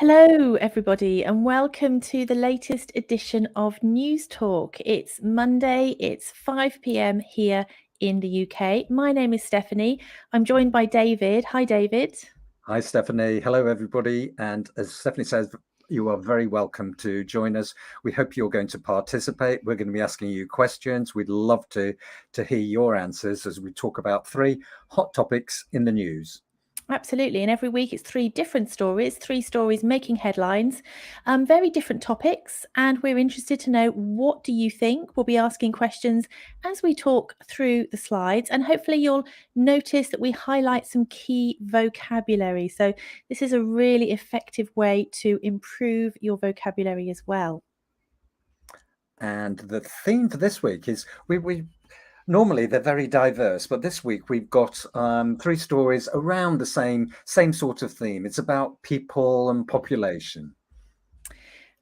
Hello, everybody, and welcome to the latest edition of News Talk. It's Monday, it's 5 p.m. here in the UK. My name is Stephanie. I'm joined by David. Hi, David. Hi, Stephanie. Hello, everybody. And as Stephanie says, you are very welcome to join us. We hope you're going to participate. We're going to be asking you questions. We'd love to hear your answers as we talk about three hot topics in the news. Absolutely. And every week it's three stories making headlines, very different topics. And we're interested to know, what do you think? We'll be asking questions as we talk through the slides. And hopefully you'll notice that we highlight some key vocabulary. So this is a really effective way to improve your vocabulary as well. And the theme for this week is we normally they're very diverse, but this week we've got three stories around the same sort of theme. It's about people and population.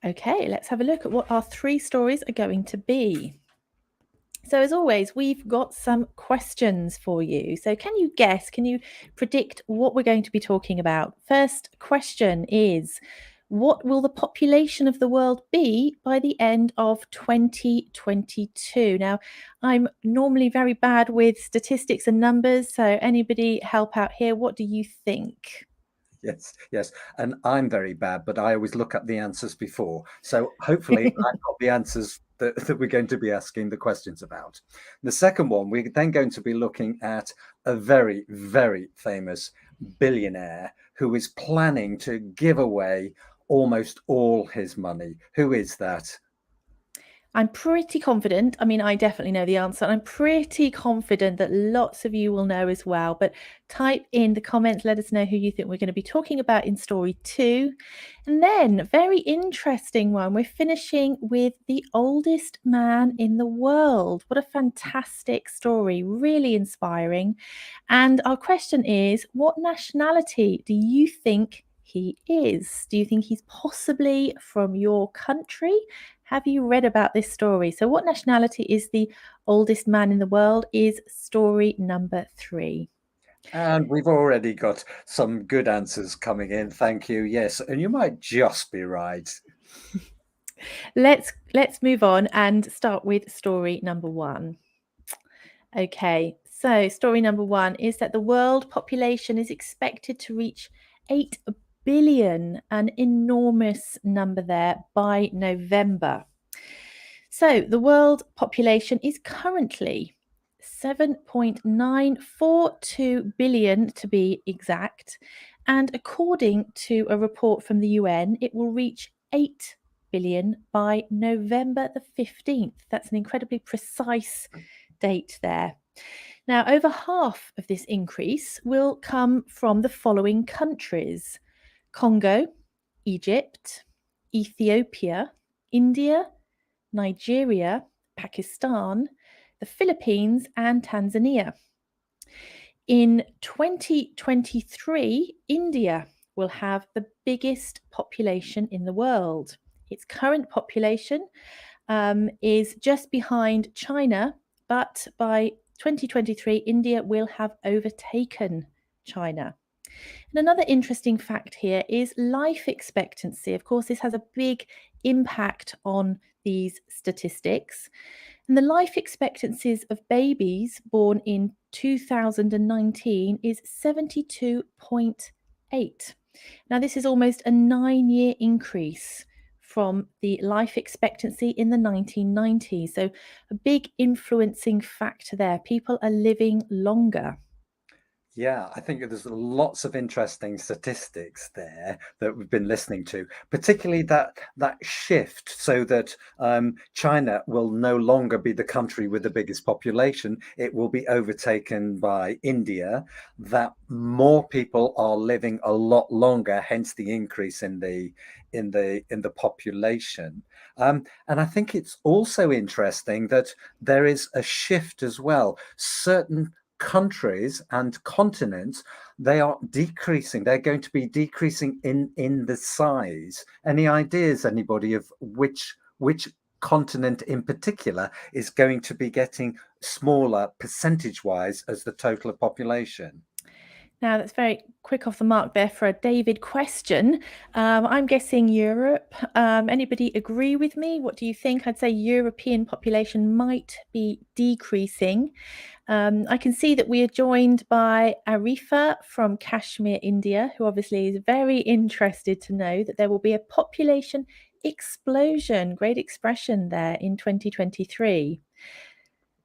Okay, let's have a look at what our three stories are going to be. So as always, we've got some questions for you. So can you predict what we're going to be talking about? First question is, what will the population of the world be by the end of 2022? Now, I'm normally very bad with statistics and numbers, so anybody help out here? What do you think? Yes. And I'm very bad, but I always look up the answers before. So hopefully I've got the answers that we're going to be asking the questions about. The second one, we're then going to be looking at a very, very famous billionaire who is planning to give away almost all his money. Who is that? I'm pretty confident. I mean, I definitely know the answer. I'm pretty confident that lots of you will know as well. But type in the comments, let us know who you think we're going to be talking about in story 2. And then, very interesting one, we're finishing with the oldest man in the world. What a fantastic story, really inspiring. And our question is, what nationality do you think he is? Do you think he's possibly from your country? Have you read about this story? So what nationality is the oldest man in the world is story number 3. And we've already got some good answers coming in. Thank you. Yes, and you might just be right. Let's move on and start with story number 1. Okay, so story number 1 is that the world population is expected to reach 8 billion, an enormous number there, by November. So the world population is currently 7.942 billion to be exact. And according to a report from the UN, it will reach 8 billion by November the 15th. That's an incredibly precise date there. Now, over half of this increase will come from the following countries: Congo, Egypt, Ethiopia, India, Nigeria, Pakistan, the Philippines, and Tanzania. In 2023, India will have the biggest population in the world. Its current population is just behind China, but by 2023, India will have overtaken China. And another interesting fact here is life expectancy. Of course, this has a big impact on these statistics. And the life expectancies of babies born in 2019 is 72.8. Now, this is almost a 9-year increase from the life expectancy in the 1990s. So, a big influencing factor there. People are living longer. Yeah, I think there's lots of interesting statistics there that we've been listening to, particularly that shift so that China will no longer be the country with the biggest population. It will be overtaken by India, that more people are living a lot longer, hence the increase in the population. And I think it's also interesting that there is a shift as well. Certain countries and continents, they are decreasing. They're going to be decreasing in the size. Any ideas, anybody, of which continent in particular is going to be getting smaller percentage wise as the total of population? Now, that's very quick off the mark there for a David question. I'm guessing Europe. Anybody agree with me? What do you think? I'd say European population might be decreasing. I can see that we are joined by Arifa from Kashmir, India, who obviously is very interested to know that there will be a population explosion. Great expression there in 2023.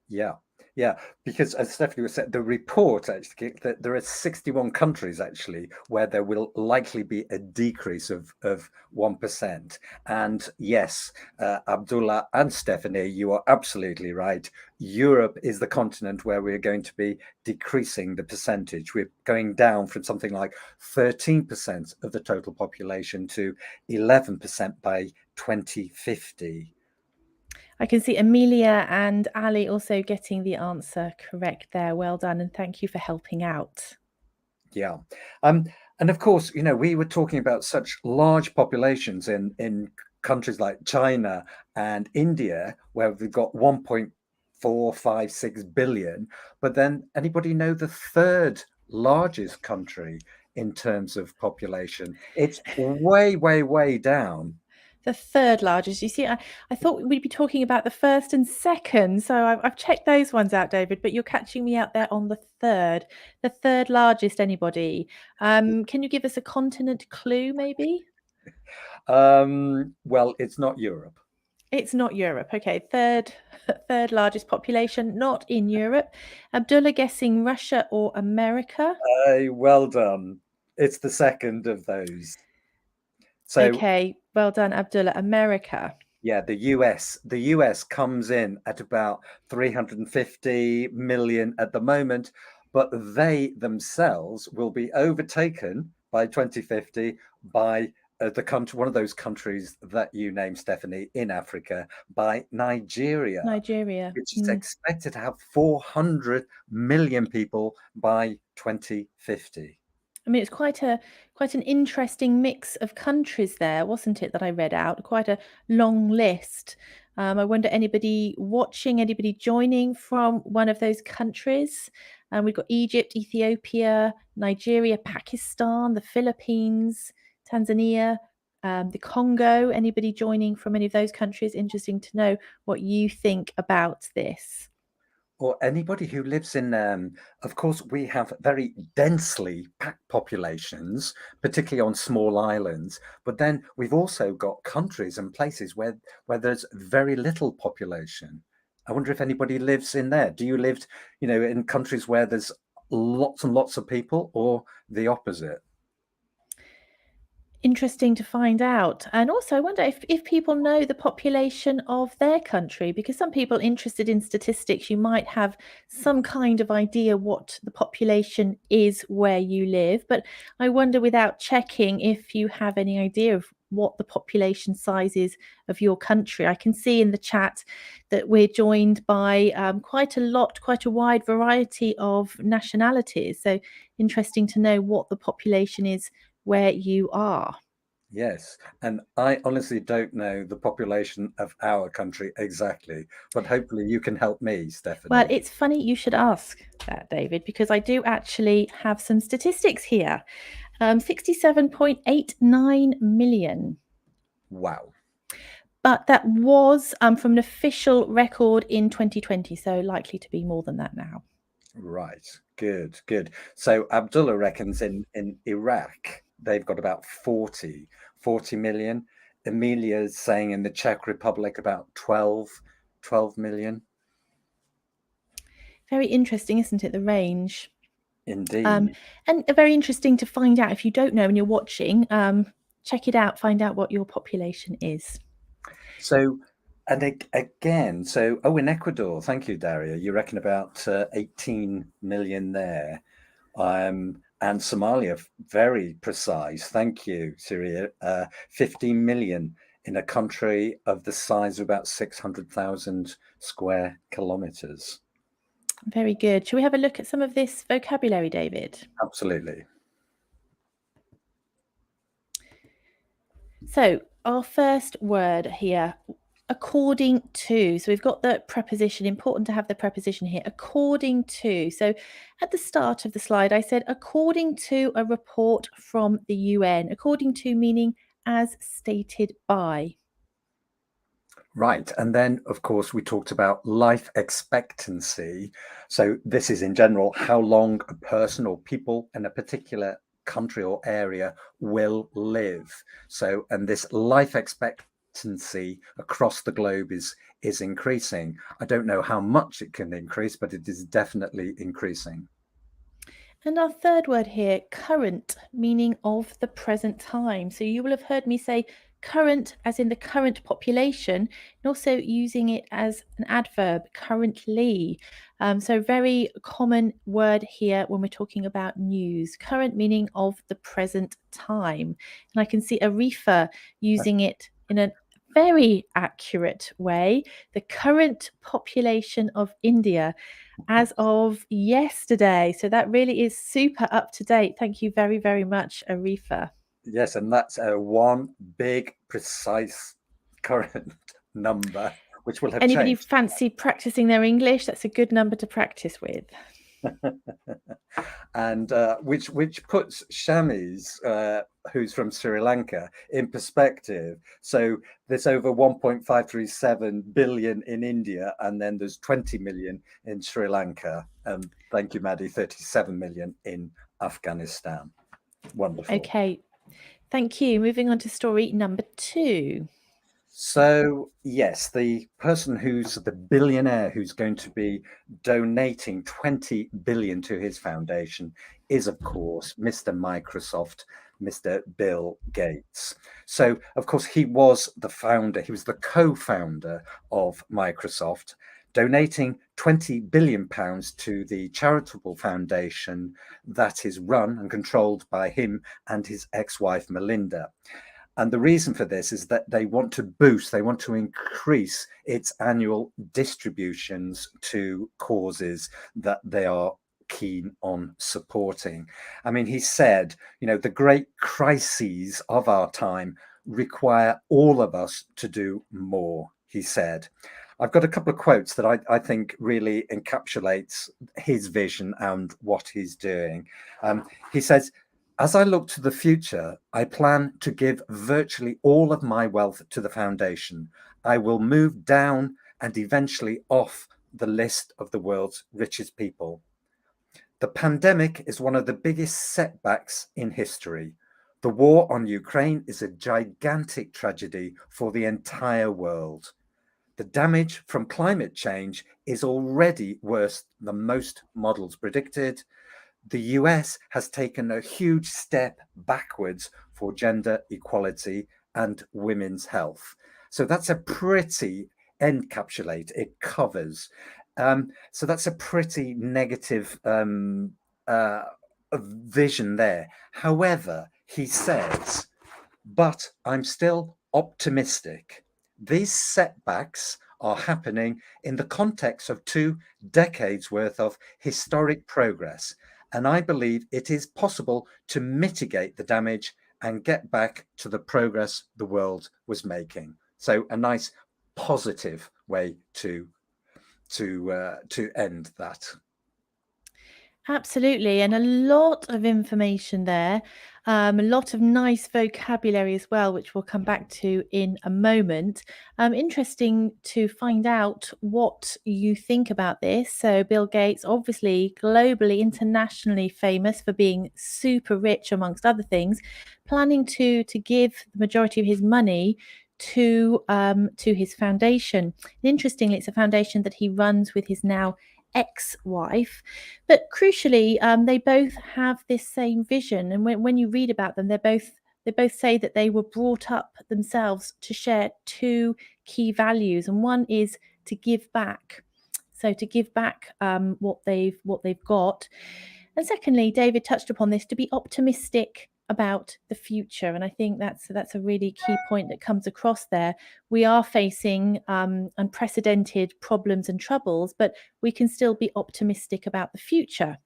Yeah, yeah, because as Stephanie was said, the report actually that there are 61 countries actually where there will likely be a decrease of 1%. And yes, Abdullah and Stephanie, you are absolutely right. Europe is the continent where we're going to be decreasing the percentage. We're going down from something like 13% of the total population to 11% by 2050. I can see Amelia and Ali also getting the answer correct there. Well done, and thank you for helping out. Yeah. And of course, we were talking about such large populations in countries like China and India, where we've got 1.456 billion. But then anybody know the third largest country in terms of population? It's way, way, way down. The third largest. You see, I thought we'd be talking about the first and second, so I've checked those ones out, David. But you're catching me out there on the third largest. Anybody? Can you give us a continent clue, maybe? Well, it's not Europe. It's not Europe. Okay, third largest population, not in Europe. Abdullah guessing Russia or America. Well done. It's the second of those. So Okay, well done, Abdullah. America. yeah, the US comes in at about 350 million at the moment, but they themselves will be overtaken by 2050 by the country, one of those countries that you named, Stephanie, in Africa, by Nigeria, Nigeria. which is expected to have 400 million people by 2050. I mean, it's quite an interesting mix of countries there, wasn't it, that I read out? Quite a long list. I wonder anybody watching, anybody joining from one of those countries. We've got Egypt, Ethiopia, Nigeria, Pakistan, the Philippines, Tanzania, the Congo. Anybody joining from any of those countries? Interesting to know what you think about this. Or anybody who lives in, of course, we have very densely packed populations, particularly on small islands. But then we've also got countries and places where there's very little population. I wonder if anybody lives in there. Do you live, in countries where there's lots and lots of people, or the opposite? Interesting to find out. And also, I wonder if people know the population of their country, because some people interested in statistics, you might have some kind of idea what the population is where you live. But I wonder, without checking, if you have any idea of what the population size is of your country. I can see in the chat that we're joined by quite a wide variety of nationalities. So interesting to know what the population is where you are. Yes, and I honestly don't know the population of our country exactly, but hopefully you can help me, Well, Stephanie. it's funny you should ask that, David, because I do actually have some statistics here. 67.89 million. Wow. But that was from an official record in 2020, so likely to be more than that now. Right. Good, good. So Abdullah reckons in Iraq, they've got about 40 million. Emilia's saying in the Czech Republic about 12 million. Very interesting, isn't it, the range? Indeed. And very interesting to find out if you don't know and you're watching, check it out, find out what your population is. So, and again, in Ecuador, thank you, Daria. You reckon about 18 million there. And Somalia, very precise. Thank you, Syria. 15 million in a country of the size of about 600,000 square kilometers. Very good. Shall we have a look at some of this vocabulary, David? Absolutely. So, our first word here, according to. So we've got the preposition, important to have the preposition here, according to. So at the start of the slide, I said, according to a report from the UN, according to meaning as stated by. Right. And then, of course, we talked about life expectancy. So this is in general how long a person or people in a particular country or area will live. So, and this life expectancy across the globe is increasing. I don't know how much it can increase, but it is definitely increasing. And our third word here, current, meaning of the present time. So you will have heard me say current as in the current population, and also using it as an adverb, currently. So very common word here when we're talking about news, current meaning of the present time. And I can see Arifa using it in a very accurate way. The current population of India as of yesterday. So that really is super up to date. Thank you very, very much, Arifa. Yes, and that's a one big, precise current number, which will have Anybody changed. fancy practicing their English? That's a good number to practice with. And which puts Shami's, who's from Sri Lanka, in perspective. So there's over 1.537 billion in India, and then there's 20 million in Sri Lanka. And thank you, Maddie, 37 million in Afghanistan. Wonderful. Okay, thank you. Moving on to story number 2. So, yes, the person who's the billionaire who's going to be donating 20 billion to his foundation is, of course, Mr. Microsoft, Mr. Bill Gates. So, of course, he was the founder, he was the co-founder of Microsoft, donating 20 billion pounds to the charitable foundation that is run and controlled by him and his ex-wife Melinda. And the reason for this is that they want to increase its annual distributions to causes that they are keen on supporting. I mean, he said, the great crises of our time require all of us to do more, he said. I've got a couple of quotes that I think really encapsulates his vision and what he's doing. He says, as I look to the future, I plan to give virtually all of my wealth to the foundation. I will move down and eventually off the list of the world's richest people. The pandemic is one of the biggest setbacks in history. The war on Ukraine is a gigantic tragedy for the entire world. The damage from climate change is already worse than most models predicted. The US has taken a huge step backwards for gender equality and women's health. So that's a pretty encapsulate, it covers. So that's a pretty negative vision there. However, he says, but I'm still optimistic. These setbacks are happening in the context of 2 decades worth of historic progress. And I believe it is possible to mitigate the damage and get back to the progress the world was making. So a nice positive way to end that. Absolutely, and a lot of information there, a lot of nice vocabulary as well, which we'll come back to in a moment. Interesting to find out what you think about this. So, Bill Gates, obviously globally, internationally famous for being super rich, amongst other things, planning to give the majority of his money to his foundation. And interestingly, it's a foundation that he runs with his now ex-wife, but crucially, they both have this same vision. And when you read about them, they both say that they were brought up themselves to share 2 key values, and one is to give back. So to give back what they've got, and secondly, David touched upon this, to be optimistic about the future. And I think that's a really key point that comes across there. We are facing unprecedented problems and troubles, but we can still be optimistic about the future.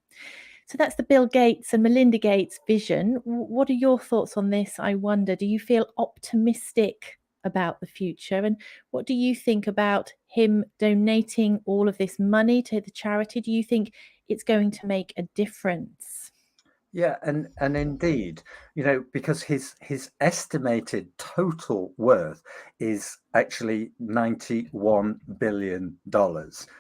So that's the Bill Gates and Melinda Gates vision. What are your thoughts on this? I wonder, do you feel optimistic about the future. And what do you think about him donating all of this money to the charity? Do you think it's going to make a difference? Yeah, and indeed, because his estimated total worth is actually $91 billion.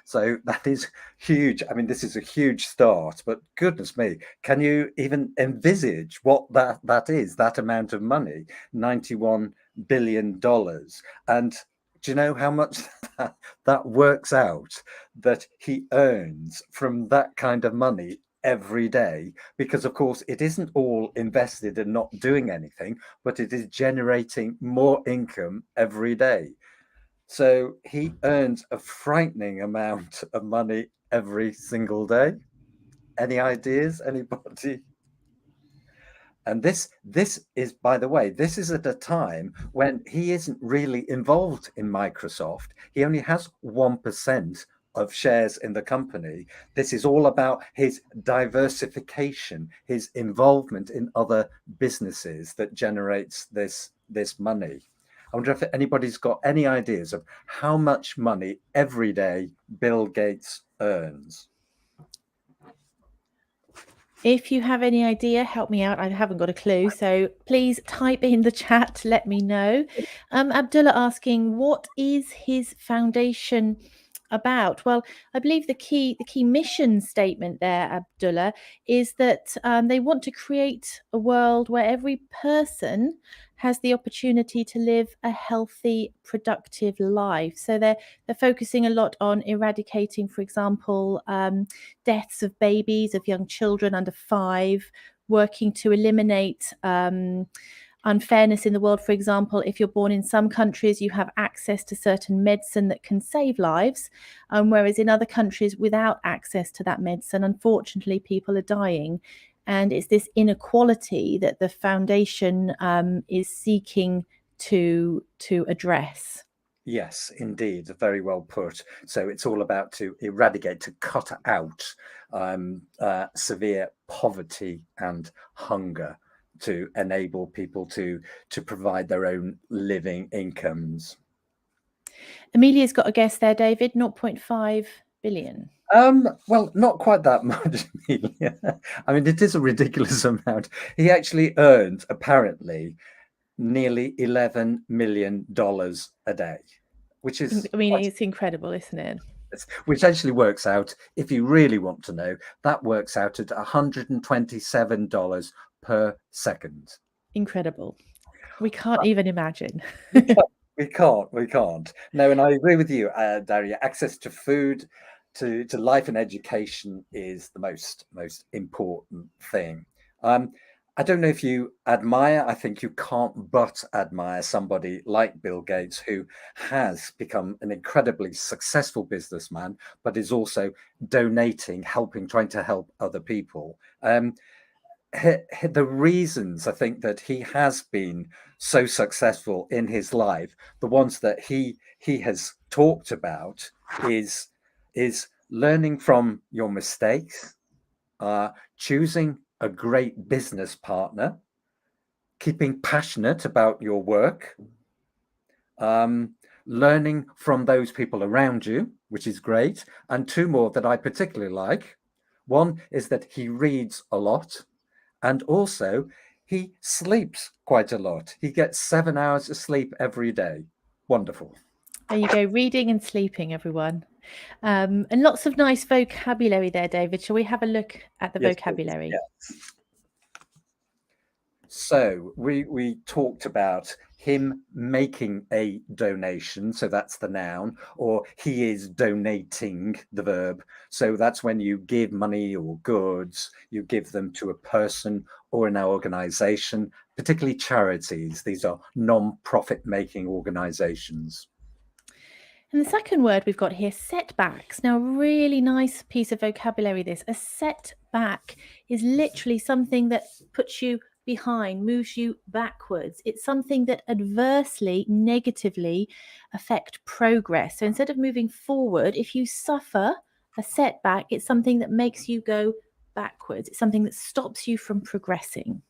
So that is huge. I mean, this is a huge start, but goodness me, can you even envisage what that is, that amount of money, $91 billion? And do you know how much that works out that he earns from that kind of money every day? Because of course it isn't all invested and not doing anything, but it is generating more income every day. So he earns a frightening amount of money every single day. Any ideas, anybody? And this is, by the way, this is at a time when he isn't really involved in Microsoft. He only has 1% of shares in the company. This is all about his diversification, his involvement in other businesses that generates this money. I wonder if anybody's got any ideas of how much money every day Bill Gates earns. If you have any idea, help me out. I haven't got a clue. So please type in the chat to let me know. Abdullah asking, what is his foundation about? Well, I believe the key mission statement there, Abdullah, is that they want to create a world where every person has the opportunity to live a healthy, productive life. So they're focusing a lot on eradicating, for example, deaths of babies, of young children under 5, working to eliminate unfairness in the world. For example, if you're born in some countries, you have access to certain medicine that can save lives, whereas in other countries, without access to that medicine, unfortunately, people are dying. And it's this inequality that the foundation is seeking to address. Yes, indeed, very well put. So it's all about to eradicate, to cut out severe poverty and hunger, to enable people to provide their own living incomes. Amelia's got a guess there, David. 0.5 billion. Well, not quite that much, Amelia. I mean, it is a ridiculous amount. He actually earned, apparently, nearly $11 million a day, which is I mean, quite, it's incredible, isn't it? which actually works out, if you really want to know, that works out at $127 per second. Incredible. We can't even imagine. We can't, we can't. No, and I agree with you, Daria. Access to food, to life and education is the most important thing. I don't know if you admire, I think you can't but admire somebody like Bill Gates, who has become an incredibly successful businessman, but is also donating, helping, trying to help other people. The reasons I think that he has been so successful in his life, the ones that he has talked about, is learning from your mistakes, choosing a great business partner, keeping passionate about your work, learning from those people around you, which is great. And two more that I particularly like. One is that he reads a lot, and also he sleeps quite a lot. He gets 7 hours of sleep every day. Wonderful. There you go, reading and sleeping, everyone. And lots of nice vocabulary there, David. Shall we have a look at the Yes, please. vocabulary? Yeah. So we talked about him making a donation, so that's the noun, or he is donating, the verb. So that's when you give money or goods, you give them to a person or an organization, particularly charities. These are non-profit making organizations. And the second word we've got here, setbacks. Now, really nice piece of vocabulary this. A setback is literally something that puts you behind, moves you backwards. It's something that adversely, negatively affect progress. So instead of moving forward, if you suffer a setback, it's something that makes you go backwards. It's something that stops you from progressing.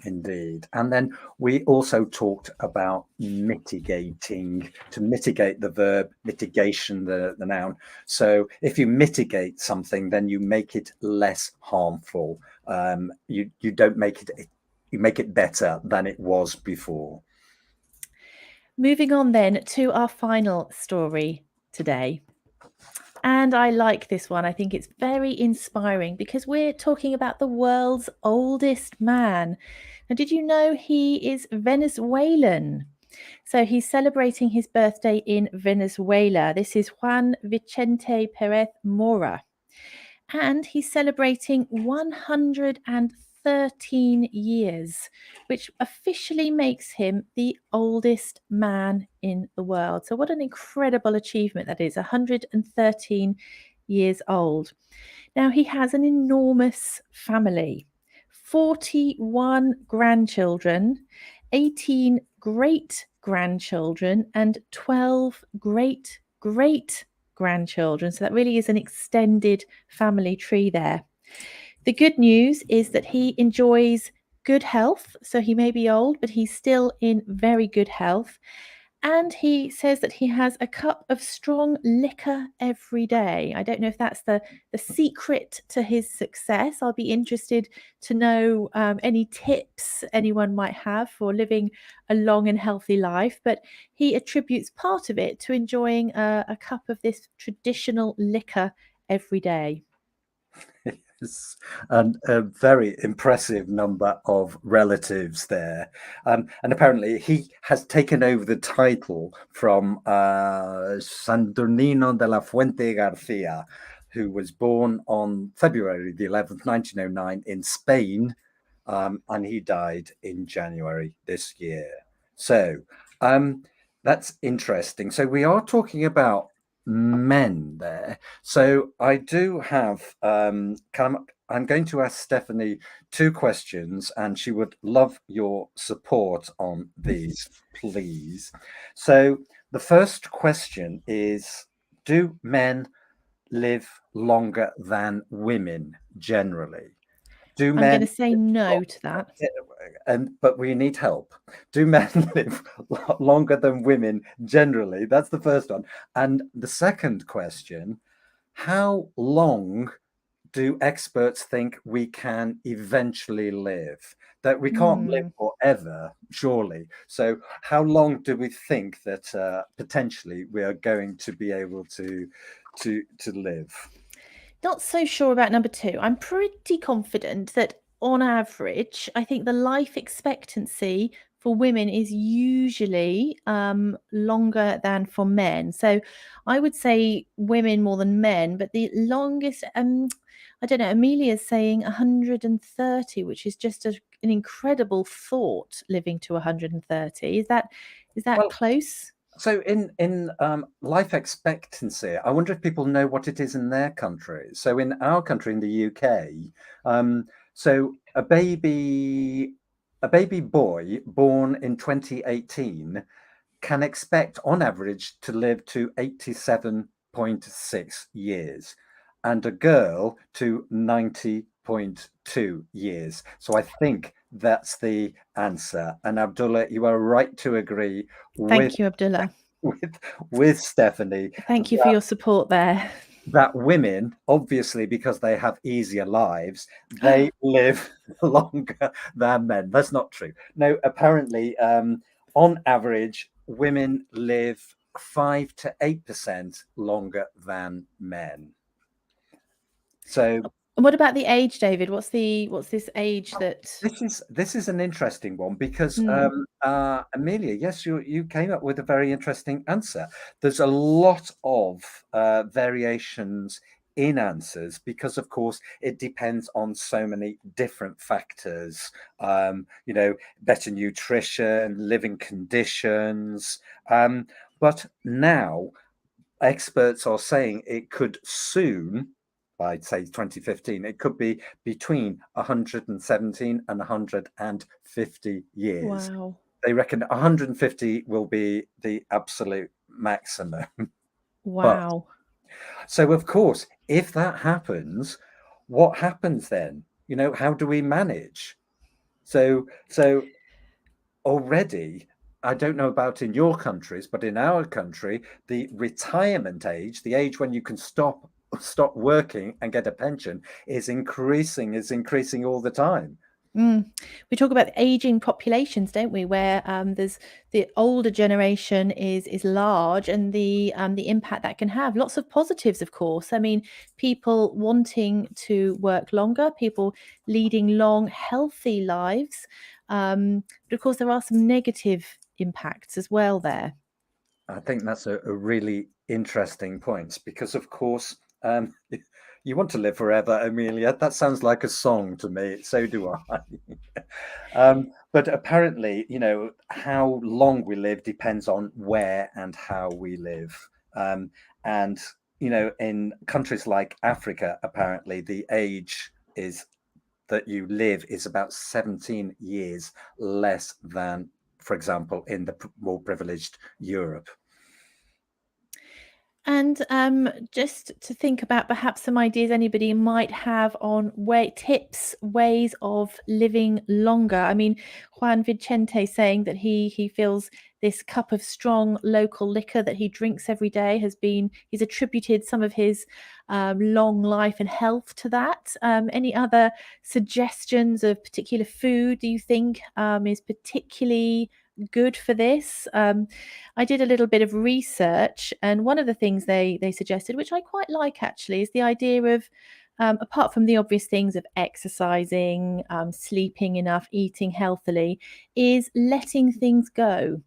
Indeed. And then we also talked about mitigating, to mitigate, the verb, mitigation, the noun. So if you mitigate something, then you make it less harmful. You don't make it, you make it better than it was before. Moving on then to our final story today. And I like this one. I think it's very inspiring because we're talking about the world's oldest man. Now, did you know he is Venezuelan? So he's celebrating his birthday in Venezuela. This is Juan Vicente Perez Mora. And he's celebrating 113 years, which officially makes him the oldest man in the world. So, what an incredible achievement that is, 113 years old. Now, he has an enormous family, 41 grandchildren, 18 great grandchildren, and 12 great great grandchildren. So that really is an extended family tree there. The good news is that he enjoys good health. So he may be old, but he's still in very good health. And he says that he has a cup of strong liquor every day. I don't know if that's the secret to his success. I'll be interested to know any tips anyone might have for living a long and healthy life. But he attributes part of it to enjoying a cup of this traditional liquor every day. Yes, and a very impressive number of relatives there. And apparently he has taken over the title from Sandurnino de la Fuente Garcia, who was born on February the 11th, 1909 in Spain, and he died in January this year. So that's interesting. So we are talking about men there. So I do have I'm going to ask Stephanie two questions, and she would love your support on these, please. So the first question is, do men live longer than women generally? Do I'm going men to say live no to longer? that. And but we need help. Do men live longer than women generally? That's the first one. And the second question, how long do experts think we can eventually live? That we can't live Hmm. forever, surely. So how long do we think that potentially we are going to be able to live? Not so sure about number two. I'm pretty confident that on average, I think the life expectancy for women is usually longer than for men. So I would say women more than men, but the longest, I don't know, Amelia's saying 130, which is just an incredible thought, living to 130. Is that Well, close? so in life expectancy, I wonder if people know what it is in their countries. So in our country, in the UK, so a baby boy born in 2018 can expect on average to live to 87.6 years, and a girl to 90.2 years. So I think that's the answer. And Abdullah, you are right to agree with Thank you, Abdullah. with with Stephanie Thank you for your support there. that women, obviously, because they have easier lives, they live longer than men. That's not true. No, apparently, on average, women live 5 to 8% longer than men. So And what about the age, David? What's this age that this is an interesting one because mm, Amelia, yes, you came up with a very interesting answer. There's a lot of variations in answers because, of course, it depends on so many different factors. Better nutrition, living conditions. But now experts are saying it could soon, by say 2015, it could be between 117 and 150 years. wow. They reckon 150 will be the absolute maximum. But Wow. so, of course, if that happens, what happens then? How do we manage? So already, I don't know about in your countries, but in our country, the retirement age, the age when you can stop working and get a pension, is increasing all the time. Mm. We talk about aging populations, don't we? Where there's the older generation is large, and the impact that can have. Lots of positives, of course. I mean, people wanting to work longer, people leading long, healthy lives. But of course, there are some negative impacts as well there. I think that's a really interesting point because, of course, you want to live forever, Amelia. That sounds like a song to me. So do I. But apparently, how long we live depends on where and how we live. And, in countries like Africa, apparently the age is that you live is about 17 years less than, for example, in the more privileged Europe. And just to think about perhaps some ideas anybody might have on tips, ways of living longer. I mean, Juan Vicente saying that he feels this cup of strong local liquor that he drinks every day he's attributed some of his long life and health to that. Any other suggestions of particular food do you think is particularly good for this? I did a little bit of research, and one of the things they suggested, which I quite like actually, is the idea of apart from the obvious things of exercising, sleeping enough, eating healthily, is letting things go.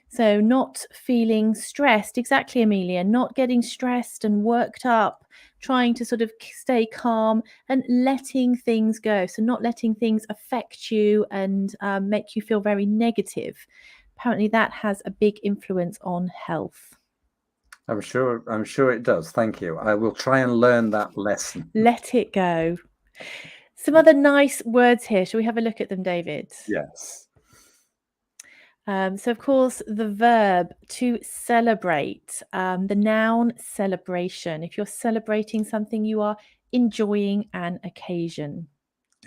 So, not feeling stressed, exactly, Amelia, not getting stressed and worked up, trying to sort of stay calm and letting things go. So, not letting things affect you and make you feel very negative. Apparently, that has a big influence on health. I'm sure it does. Thank you. I will try and learn that lesson. Let it go. Some other nice words here. Shall we have a look at them, David? Yes, So, of course, the verb to celebrate, the noun celebration. If you're celebrating something, you are enjoying an occasion.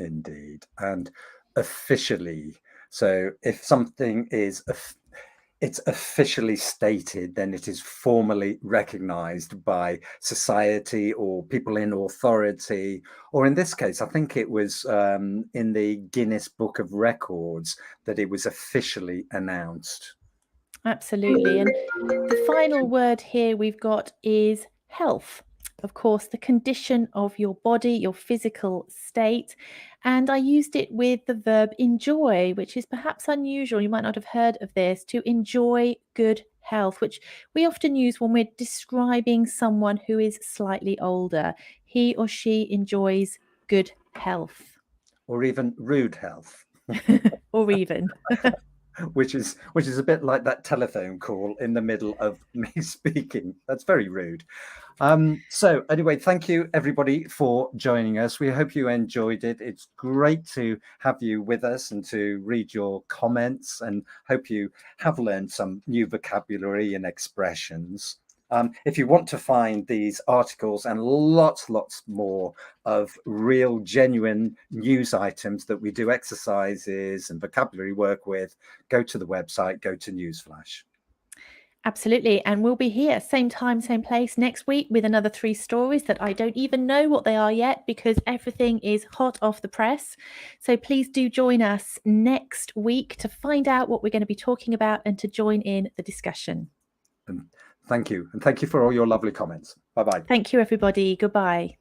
indeed. And officially. So if something it's officially stated, then it is formally recognized by society or people in authority. Or in this case, I think it was in the Guinness Book of Records that it was officially announced. Absolutely. And the final word here we've got is health. Of course, the condition of your body, your physical state. And I used it with the verb enjoy, which is perhaps unusual. You might not have heard of this, to enjoy good health, which we often use when we're describing someone who is slightly older. He or she enjoys good health, Or even rude health. or even. which is a bit like that telephone call in the middle of me speaking. That's very rude. So anyway, thank you everybody for joining us. We hope you enjoyed it. It's great to have you with us and to read your comments, and hope you have learned some new vocabulary and expressions. If you want to find these articles and lots more of real, genuine news items that we do exercises and vocabulary work with, go to the website, go to Newsflash. Absolutely. And we'll be here, same time, same place next week with another 3 stories that I don't even know what they are yet because everything is hot off the press. So please do join us next week to find out what we're going to be talking about and to join in the discussion. And thank you. And thank you for all your lovely comments. Bye bye. Thank you, everybody. Goodbye.